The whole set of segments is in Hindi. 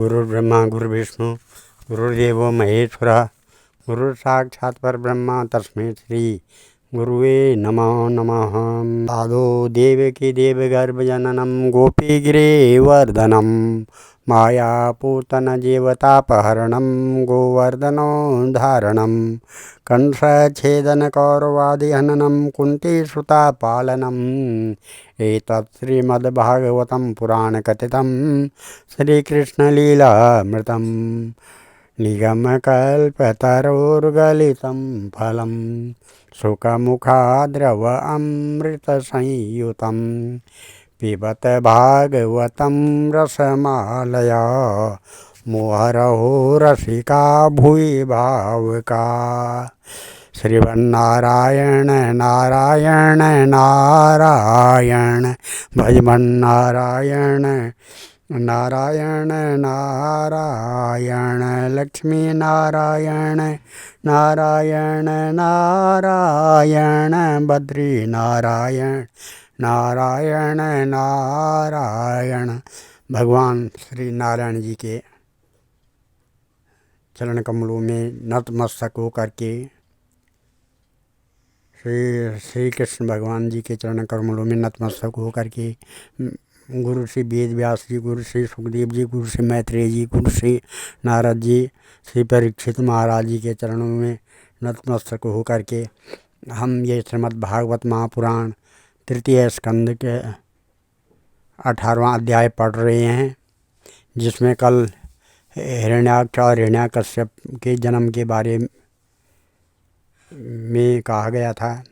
गुरुर्ब्रह्मा गुरुर्विष्णु गुरुर्देवो महेश्वरः गुरुः साक्षात् परब्रह्म तस्मै श्री गुरुवे नमो नमः। साधो देवकी देवगर्भजननं गोपीगिरिवर्धनं मायापूतनजीवतापहरणं गोवर्धनोद्धारणं कंसच्छेदनकौरवादिहननं कुन्तीसुतापालनम् एतत् श्रीमद्भागवतं पुराणकथितं श्रीकृष्णलीलामृतं निगमकल्पतरोर्गलितं फलं सुखमुखाद्रव अमृतसंयुतं पिबत भागवतं रसमालया मुहुरहो रसिका भुवि भावुका। श्रीमन्नारायण नारायण नारायण भजमन्नारायण नारायण नारायण लक्ष्मी नारायण नारायण नारायण बद्री नारायण नारायण नारायण। भगवान श्री नारायण जी के चरण कमलों में नतमस्तक होकर के श्री कृष्ण भगवान जी के चरण कमलों में नतमस्तक होकर के गुरु श्री वेद व्यास जी, गुरु श्री सुखदेव जी, गुरु श्री मैत्रेय जी, गुरु श्री नारद जी, श्री परीक्षित महाराज जी के चरणों में नतमस्तक होकर के हम ये श्रीमद् भागवत महापुराण तृतीय स्कंद के 18वां अध्याय पढ़ रहे हैं, जिसमें कल हिरण्याक्ष और हिरण्याकश्यप के जन्म के बारे में कहा गया था।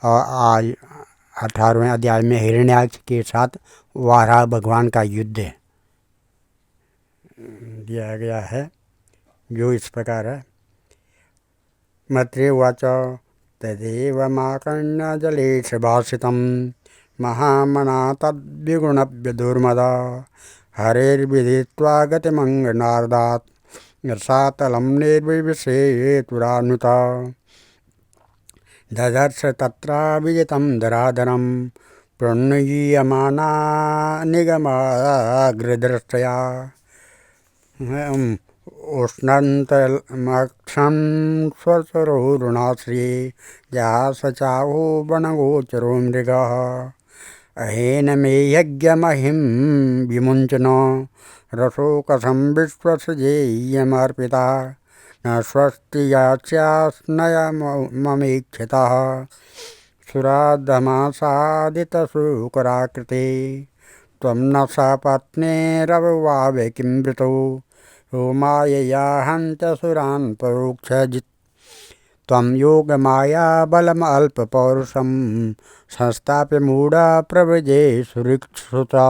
और आज 18वें अध्याय में हिरण्याक्ष के साथ वाराह भगवान का युद्ध दिया गया है, जो इस प्रकार है। मैत्रेय उवाच तदेव माकर्ण्य जलेश भाषितं महामना तद्विगुणव्यदुर्मदा हरेर्विदित्वा गतिमङ्गनार्दात् रसातलं निर्विविशेतुरानुता ददर्श तत्रा विजितं दरादरं प्रणयीयमाना निगमाग्रदृष्ट्या उष्णन्तमक्षं स्वसरोरुणाश्रिये जासचाहो वनगोचरो मृगः अहेन मे यज्ञमहिं विमुञ्चनो रसोकसं विश्वसजेयमर्पिता न स्वस्ति यास्यास्नय ममेक्षितः सुराधमासादितशूकराकृते त्वं न सपत्नेरववावे किं वृतौ मायया हन्त्यसुरान् परोक्षजित् त्वं योगमाया बलमल्पपौरुषं संस्थाप्य मूढा प्रव्रजे सुरिक्षुता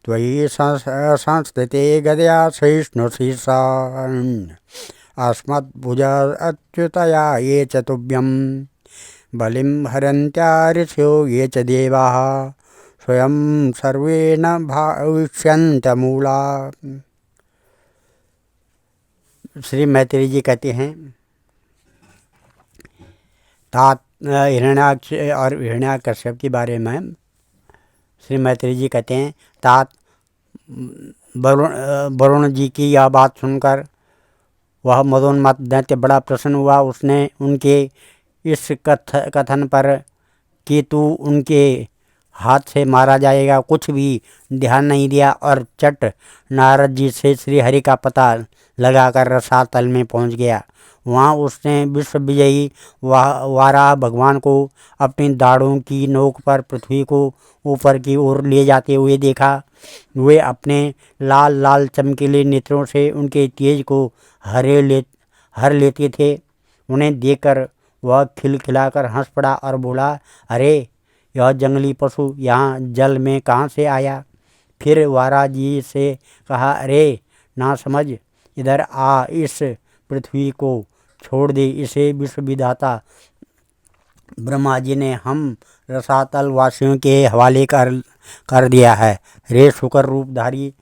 त्वयि संस्थिते गदया सहिष्णुशीर्षान् अस्मद्भुजा अच्युतया ये च तुभ्यं बलिं हरन्त्या ऋषयो ये च देवाः स्वयं सर्वे न भविष्यन्तमूला। श्री मैत्रेय जी कहते हैं, तात हिरण्याक्ष और हिरण्याकश्यप के बारे में श्री मैत्रेय जी कहते हैं, तात वरुण जी की यह बात सुनकर वह मदोन्मत्त दैत्य बड़ा प्रसन्न हुआ। उसने उनके इस कथन पर कि तू उनके हाथ से मारा जाएगा कुछ भी ध्यान नहीं दिया और चट नारद जी से श्री हरि का पता लगाकर रसातल में पहुंच गया। वहाँ उसने विश्व विजयी वाराह भगवान को अपनी दाढ़ों की नोक पर पृथ्वी को ऊपर की ओर ले जाते हुए देखा। वे अपने लाल लाल चमकीले नेत्रों से उनके तेज को हर लेते थे। उन्हें देखकर वह खिलखिलाकर हंस पड़ा और बोला, अरे यह जंगली पशु यहाँ जल में कहाँ से आया। फिर वाराह जी से कहा, अरे ना समझ, इधर आ, इस पृथ्वी को छोड़ दे। इसे विश्व विधाता ब्रह्मा जी ने हम रसातल वासियों के हवाले कर दिया है। रे शुकर रूपधारी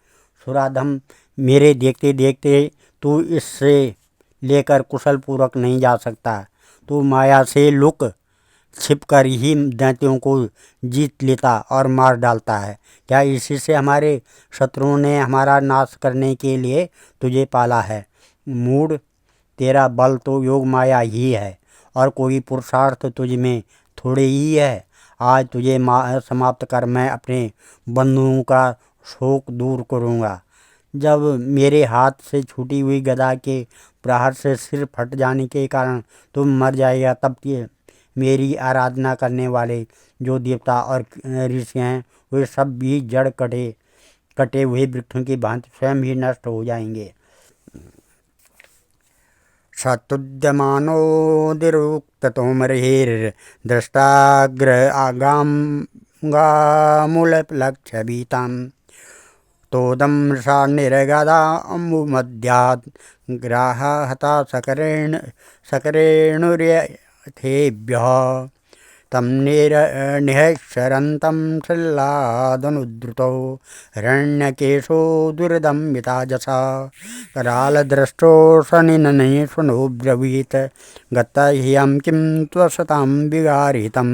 सुराधम, मेरे देखते देखते तू इससे लेकर कुशल पूर्वक नहीं जा सकता। तू माया से लुक छिपकर ही दैत्यों को जीत लेता और मार डालता है। क्या इसी से हमारे शत्रुओं ने हमारा नाश करने के लिए तुझे पाला है? मूढ़, तेरा बल तो योग माया ही है और कोई पुरुषार्थ तुझ में थोड़े ही है। आज तुझे समाप्त कर मैं अपने बंधुओं का शोक दूर करूँगा। जब मेरे हाथ से छूटी हुई गदा के प्रहार से सिर फट जाने के कारण तुम मर जाएगा, तब ये मेरी आराधना करने वाले जो देवता और ऋषि हैं वे सब भी जड़ कटे हुए वृक्षों की भांति स्वयं ही नष्ट हो जाएंगे। सतुद्यमानोदिरुक्ततोमर्हिर्दृष्टाग्र आगामूललक्ष्यभीतां तोदं मृषा निर्गदाम्बुमध्यात् ग्राहहता सकरेणुर्यथेभ्यः तं निःशरन्तं श्रील्लादनुद्रुतौ हिरण्यकेशो दुर्दम्बिताजसा करालदृष्टो शनिननैष्वनोऽब्रवीत् गतह्यं किं त्वसतां विगारितं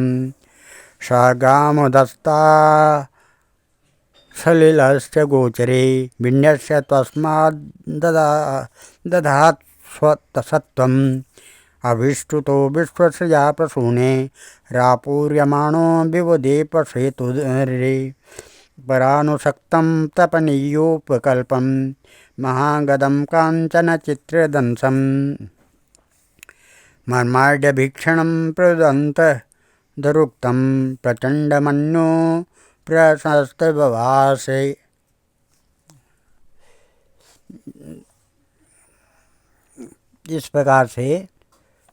स गामुदस्ता सलिलस्य गोचरे विन्यस्य तस्माद्दधात् सत्त्वम् अभिष्टुतो विश्वसृजा प्रसूने रापूर्यमाणो विबुधे पशेतुरे परानुशक्तं तपनीयोपकल्पं महागदं काञ्चनचित्रदंशं मर्माढ्यभीक्षणं प्रदन्तदरुक्तं प्रचण्डमन्यो प्रशस्तबभासे। इस प्रकार से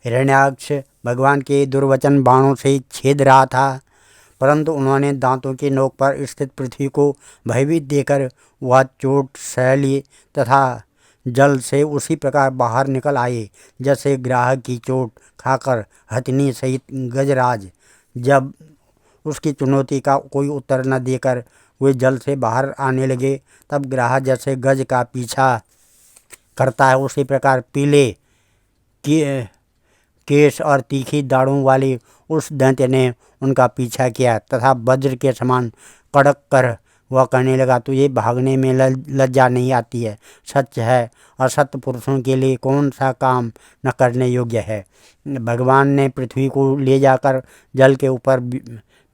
हिरण्याक्ष भगवान के दुर्वचन बाणों से छेद रहा था, परंतु उन्होंने दांतों की नोक पर स्थित पृथ्वी को भयभीत देकर वह चोट सह ली तथा जल से उसी प्रकार बाहर निकल आए जैसे ग्राह की चोट खाकर हथिनी सहित गजराज जब उसकी चुनौती का कोई उत्तर न देकर वे जल से बाहर आने लगे, तब ग्राह जैसे गज का पीछा करता है उसी प्रकार पीले केश और तीखी दाढ़ों वाले उस दैत्य ने उनका पीछा किया तथा वज्र के समान कड़क कर वह कहने लगा, तुझे भागने में लज्जा नहीं आती है? सच है, असत पुरुषों के लिए कौन सा काम न करने योग्य है। भगवान ने पृथ्वी को ले जाकर जल के ऊपर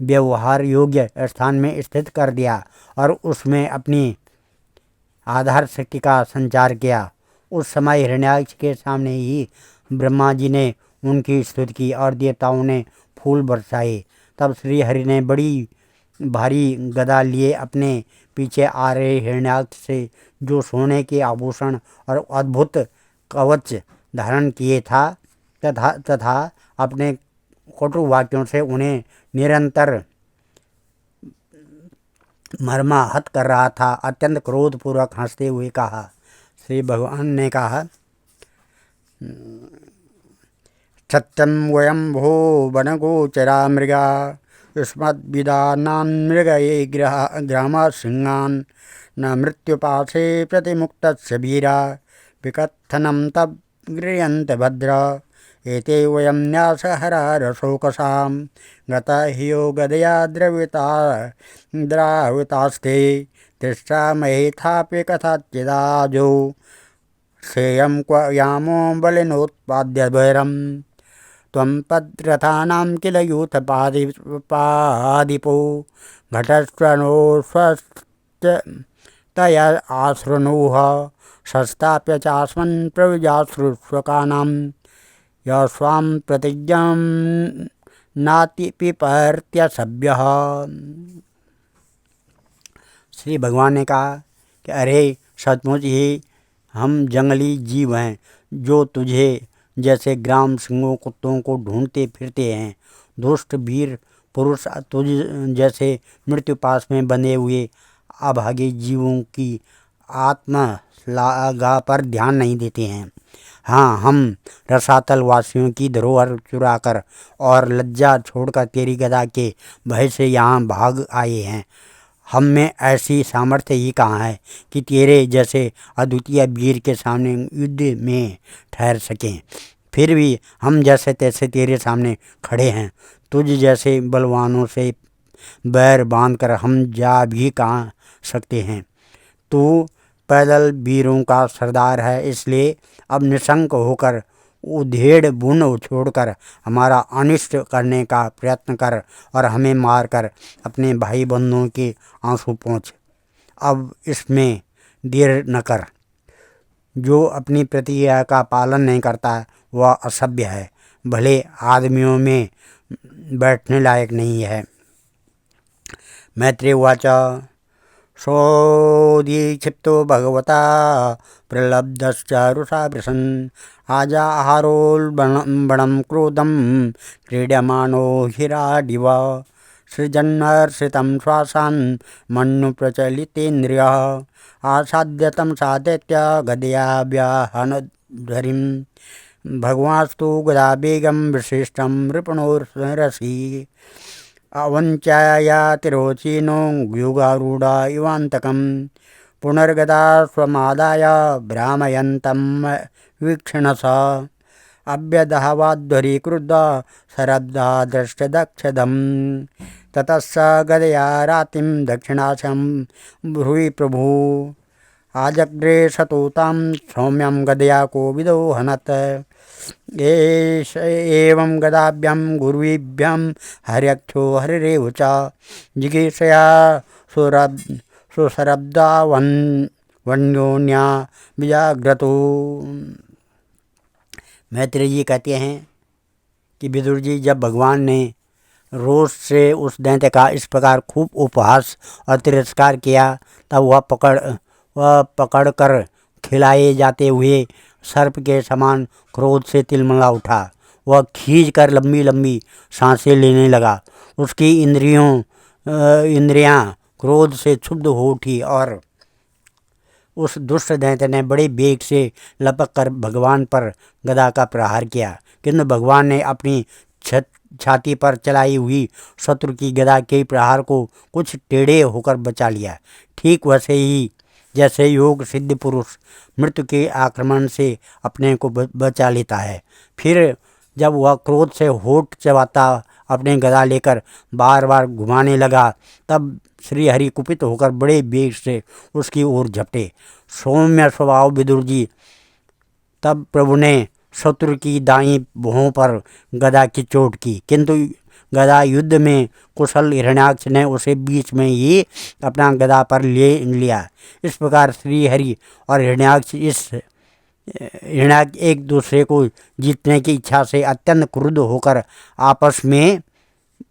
व्यवहार योग्य स्थान में स्थित कर दिया और उसमें अपनी आधार शक्ति का संचार किया। उस समय हिरण्याक्ष के सामने ही ब्रह्मा जी ने उनकी स्तुति की और देवताओं ने फूल बरसाए। तब श्री हरि ने बड़ी भारी गदा लिए अपने पीछे आ रहे हिरण्याक्ष से, जो सोने के आभूषण और अद्भुत कवच धारण किए था तथा अपने कटु वाक्यों से उन्हें निरंतर मर्माहत कर रहा था, अत्यंत क्रोधपूर्वक हंसते हुए कहा। श्री भगवान ने कहा, सत्यम वयं भो वनगोचरा मृगा युष्मद्विदानान् मृगये ग्रामा सिंहान् न मृत्युपाशे प्रतिमुक्तस्य वीरा विकथनं तब गृह्यन्ते भद्र एते वयं न्यासहरा रशोकसां गता ह्यो गदया द्रावितास्ते तिष्ठा महेथापि कथाचिदाजो श्रेयं क्व यामो बलिनोत्पाद्य भैरं त्वं पद्रथानां किल यूथपादिपो घटस्वनो स्वस्तया आशृणुः संस्थाप्य चास्मन् प्रविजाश्रुष्वकानां यस्वां प्रतिज्ञां नातिपिपर्त्यसभ्यः। श्री भगवान ने कहा कि अरे सचमुच ही हम जंगली जीव हैं जो तुझे जैसे ग्राम सिंहों कुत्तों को ढूंढते फिरते हैं। दुष्ट वीर पुरुष तुझ जैसे मृत्यु पास में बंधे हुए अभागे जीवों की आत्मश्लाघा पर ध्यान नहीं देते हैं। हाँ, हम रसातल वासियों की धरोहर चुराकर और लज्जा छोड़कर तेरी गदा के भय से यहाँ भाग आए हैं। हम में ऐसी सामर्थ्य ही कहाँ है कि तेरे जैसे अद्वितीय वीर के सामने युद्ध में ठहर सकें। फिर भी हम जैसे तैसे तेरे सामने खड़े हैं। तुझ जैसे बलवानों से बैर बांधकर हम जा भी कहाँ सकते हैं। तू पैदल वीरों का सरदार है, इसलिए अब निशंक होकर उधेड़ बुन छोड़कर हमारा अनिष्ट करने का प्रयत्न कर और हमें मारकर अपने भाई बंधुओं के आंसू पोंछ। अब इसमें देर न कर। जो अपनी प्रतिज्ञा का पालन नहीं करता वह असभ्य है, भले आदमियों में बैठने लायक नहीं है। मैत्रेय उवाच सोऽधिक्षिप्तो भगवता प्रलब्धश्चारुषा वृषन् आजाहारोल्बणं क्रोधं क्रीड्यमानो हिराडिव सृजन्नर्षितं श्वासान् मन्युप्रचलितेन्द्रियः आसाद्य तं सादैत्य गदया व्याहनध्वरिं भगवास्तु गदावेगं विशिष्टं रिपुणोरसि अवञ्चायातिरोचिनो युगारूढा इवान्तकं पुनर्गदा स्वमादाय भ्रामयन्तं वीक्षणस अभ्यदहवाध्वरीक्रुद्ध शरब्दा दृष्टदक्षदम् ततः स गदया रातिं दक्षिणाशं ब्रूहि प्रभु आजग्रे सतोतां सौम्यं गदया कोविदो हनत् एवं गदाभ्यां गुरुभ्यां हर्यक्षो हरिरेव च जिगीषया सुशरब्दा वन्योन्या विजाग्रतो। मैत्रेय जी कहते हैं कि विदुर जी, जब भगवान ने रोष से उस दैत्य का इस प्रकार खूब उपहास और तिरस्कार किया, तब वह पकड़ कर खिलाए जाते हुए सर्प के समान क्रोध से तिलमिला उठा। वह खींच कर लंबी लंबी सांसें लेने लगा। उसकी इंद्रियां क्रोध से क्षुब्ध हो उठी और उस दुष्ट दैत्य ने बड़े वेग से लपक कर भगवान पर गदा का प्रहार किया, किंतु भगवान ने अपनी छाती पर चलाई हुई शत्रु की गदा के प्रहार को कुछ टेढ़े होकर बचा लिया। ठीक वैसे ही जैसे योग सिद्ध पुरुष मृत्यु के आक्रमण से अपने को बचा लेता है। फिर जब वह क्रोध से होठ चबाता अपने गदा लेकर बार बार घुमाने लगा, तब श्री हरि कुपित होकर बड़े वेग से उसकी ओर झपटे। सौम्य स्वभाव विदुर जी, तब प्रभु ने शत्रु की दाईं भुहों पर गदा की चोट की, किंतु गदा युद्ध में कुशल हिरण्याक्ष ने उसे बीच में ही अपना गदा पर ले लिया। इस प्रकार श्री हरि और हिरण्याक्ष एक दूसरे को जीतने की इच्छा से अत्यंत क्रुद्ध होकर आपस में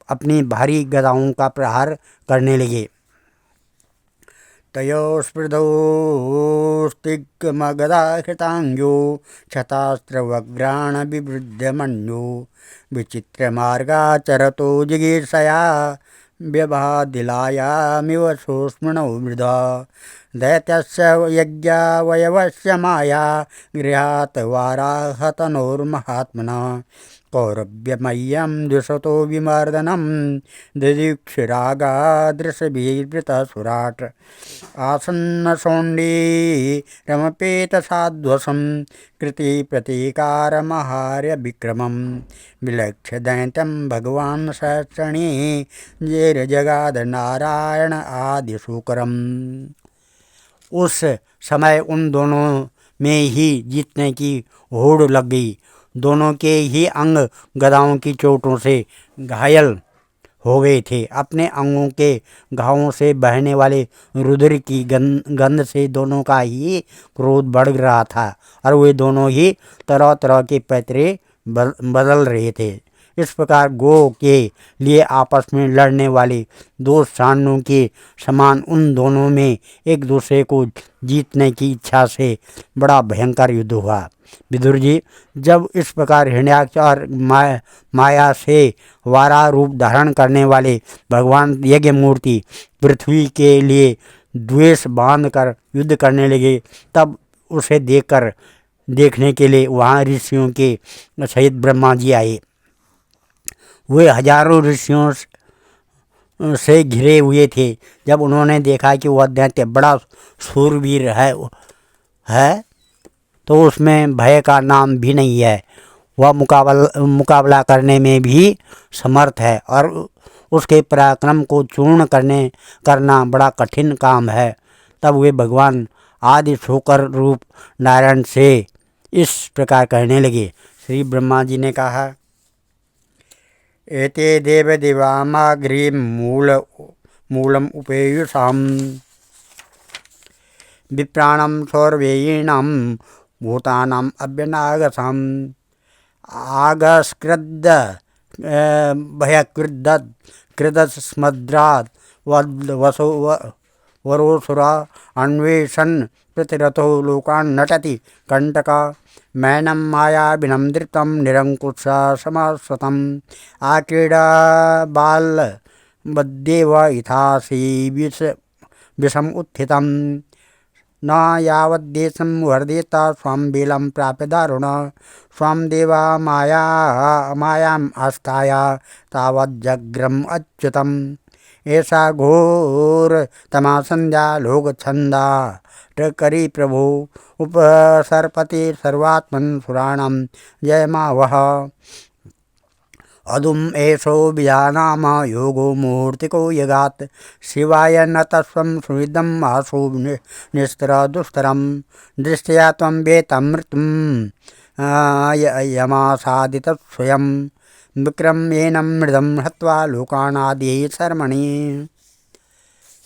अपनी भारी गदाओं का प्रहार करने लगे। तयोस्पृधोस्तिग्मगदा हृतांग्यो क्षतास्त्रवग्राण विवृद्धमन्यो विचित्रमार्गाचरतो जिगीषया व्यभादिलायामिव सोस्मृणौ मृधा दैत्यस्य यज्ञावयवस्य माया गृहात् वाराहतनोर्महात्मना कौरव्यमय्यं द्विषतो विमर्दनं दिदीक्षुरागादृशभिवृतः सुराट् आसन्नशोण्डी रमपेतसाध्वसं कृति प्रतीकारमहार्य विक्रमं विलक्ष्य दैत्यं भगवान् सहस्रणी जैर्जगाद नारायण आदिशूकरम्। उस समय उन दोनों में ही जीतने की होड़ लग गई। दोनों के ही अंग गदाओं की चोटों से घायल हो गए थे। अपने अंगों के घावों से बहने वाले रुधिर की गंध से दोनों का ही क्रोध बढ़ रहा था और वे दोनों ही तरह तरह के पैतरे बदल रहे थे। इस प्रकार गो के लिए आपस में लड़ने वाले दो सांडों के समान उन दोनों में एक दूसरे को जीतने की इच्छा से बड़ा भयंकर युद्ध हुआ। विदुर जी, जब इस प्रकार हिरण्याक्ष और माया से वारा रूप धारण करने वाले भगवान यज्ञ मूर्ति पृथ्वी के लिए द्वेष बांध कर युद्ध करने लगे, तब उसे देखने के लिए वहाँ ऋषियों के सहित ब्रह्मा जी आए। वे हजारों ऋषियों से घिरे हुए थे। जब उन्होंने देखा कि वह दैत्य बड़ा शूरवीर है तो उसमें भय का नाम भी नहीं है, वह मुकाबला करने में भी समर्थ है और उसके पराक्रम को चूर्ण करना बड़ा कठिन काम है। तब वे भगवान आदि शोकर रूप नारायण से इस प्रकार कहने लगे। श्री ब्रह्मा जी ने कहा, एते देव देवामाग्रे मूलम उपेयुषाम विप्राणम सौरवेयीणाम भूतानाम अभ्यनागसाम आगस्कृद भयकृद कृदस्मद्राद वसो वरोसुरा अन्वेषण प्रतिरथो लोकान् नटति कंटका मैनम मायाविनं धृतं निरंकुश समाश्वतम् आक्रीडा बाल बद्देव इथासी विषम उत्थितं न यावद्देशं वर्धेत स्वां बेलं प्राप्य दारुण स्वां देवा मायाम् आस्थाय तावज्जग्रम अच्युतम् ऐसा घोर तमासंध्या लोक छंदा करी प्रभु उपसरपति सर्वात्मन सुराणम जय मा वह अदुम ऐसो बीजानाम योगो मूर्तिको यगात शिवाय न तस्वं सुहृदम आशु निस्तर दुस्तरम दृष्टया त्वं वेतमृतम यमासादित स्वयं विक्रम एनम मृदम हत्वा लोकानादि शर्मणि।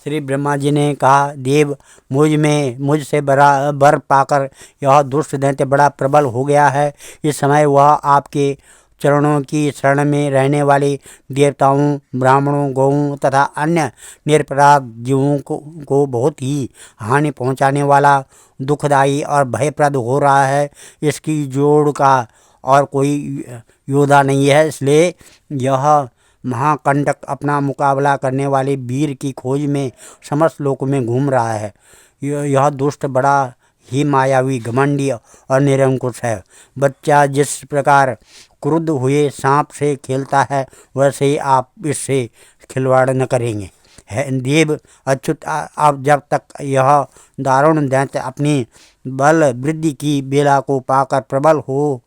श्री ब्रह्मा जी ने कहा, देव मुझसे बर पाकर यह दुष्ट दैत्य बड़ा प्रबल हो गया है। इस समय वह आपके चरणों की शरण में रहने वाले देवताओं, ब्राह्मणों, गौओं तथा अन्य निरपराध जीवों को बहुत ही हानि पहुंचाने वाला, दुखदायी और भयप्रद हो रहा है। इसकी जोड़ का और कोई योद्धा नहीं है, इसलिए यह महाकंटक अपना मुकाबला करने वाले वीर की खोज में समस्त लोकों में घूम रहा है। यह दुष्ट बड़ा ही मायावी, घमंडी और निरंकुश है। बच्चा जिस प्रकार क्रुद्ध हुए सांप से खेलता है, वैसे ही आप इससे खिलवाड़ न करेंगे। है देव अच्युत, आप जब तक यह दारुण दैत्य अपनी बल वृद्धि की बेला को पाकर प्रबल हो,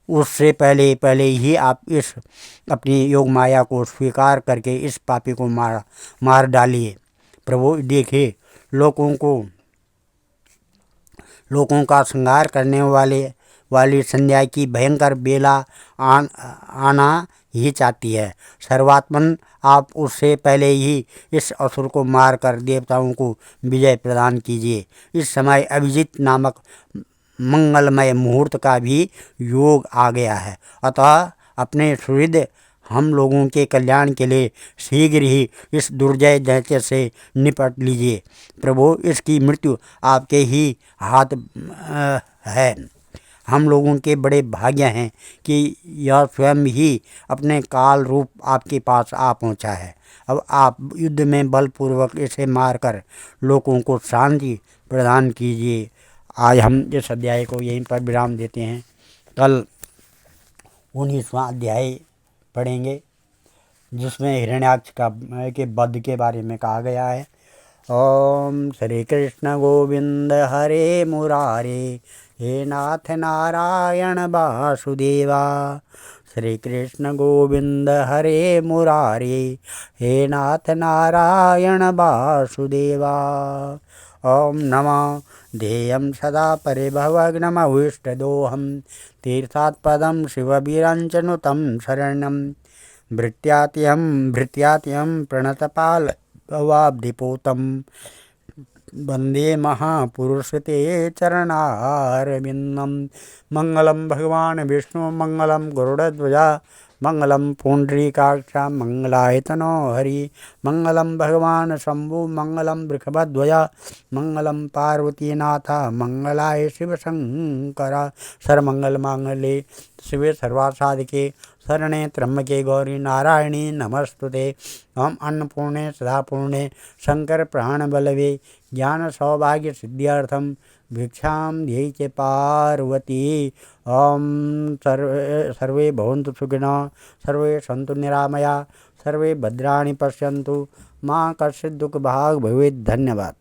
उससे पहले ही आप इस अपनी योग माया को स्वीकार करके इस पापी को मार डालिए। प्रभु देखिए, लोगों का संहार करने वाली संध्या की भयंकर बेला आना ही चाहती है। सर्वात्मन, आप उससे पहले ही इस असुर को मारकर देवताओं को विजय प्रदान कीजिए। इस समय अभिजीत नामक मंगलमय मुहूर्त का भी योग आ गया है, अतः अपने सुहृद हम लोगों के कल्याण के लिए शीघ्र ही इस दुर्जय दैत्य से निपट लीजिए। प्रभु, इसकी मृत्यु आपके ही हाथ है। हम लोगों के बड़े भाग्य हैं कि यह स्वयं ही अपने काल रूप आपके पास आ पहुंचा है। अब आप युद्ध में बलपूर्वक इसे मारकर लोगों को शांति प्रदान कीजिए। आज हम इस अध्याय को यहीं पर विराम देते हैं। कल 19वां अध्याय पढ़ेंगे, जिसमें हिरण्याक्ष के वध के बारे में कहा गया है। ओम श्री कृष्ण गोविंद हरे मुरारे, हे नाथ नारायण वासुदेवा। श्री कृष्ण गोविंद हरे मुरारे, हे नाथ नारायण वासुदेवा। ओम नमः ध्येयं सदा परिभवग्नमभीष्टदोहं तीर्थात्पदं शिववीरञ्चनुतं शरणं भृत्यात्यं प्रणतपालवाब्धिपोतं वन्दे महापुरुषते चरणारविन्दं। मंगलं भगवान् विष्णु, मंगलं गरुडध्वजा, मंगलं पुंडरीकाक्ष, मंगलायतनो हरि, मंगलं भगवान् शंभु, मंगलं वृषभध्वजा, मंगलं पार्वतीनाथ, मंगलाय शिवशंकर। सर्वमंगलमांगल्ये शिवे सर्वासाधिके शरणे त्र्यंबके गौरी नारायणी नमस्तुते। ओम अन्नपूर्णे सदापूर्णे शंकर प्राणबलवे ज्ञान सौभाग्य सिद्ध्यर्थम भिक्षां देहि च पार्वती। ओम सर्वे भवन्तु सुखिनः, सर्वे सन्तु निरामया, सर्वे भद्राणि पश्यन्तु, मां कश्चित् दुःखभाग् भवेत्। धन्यवाद।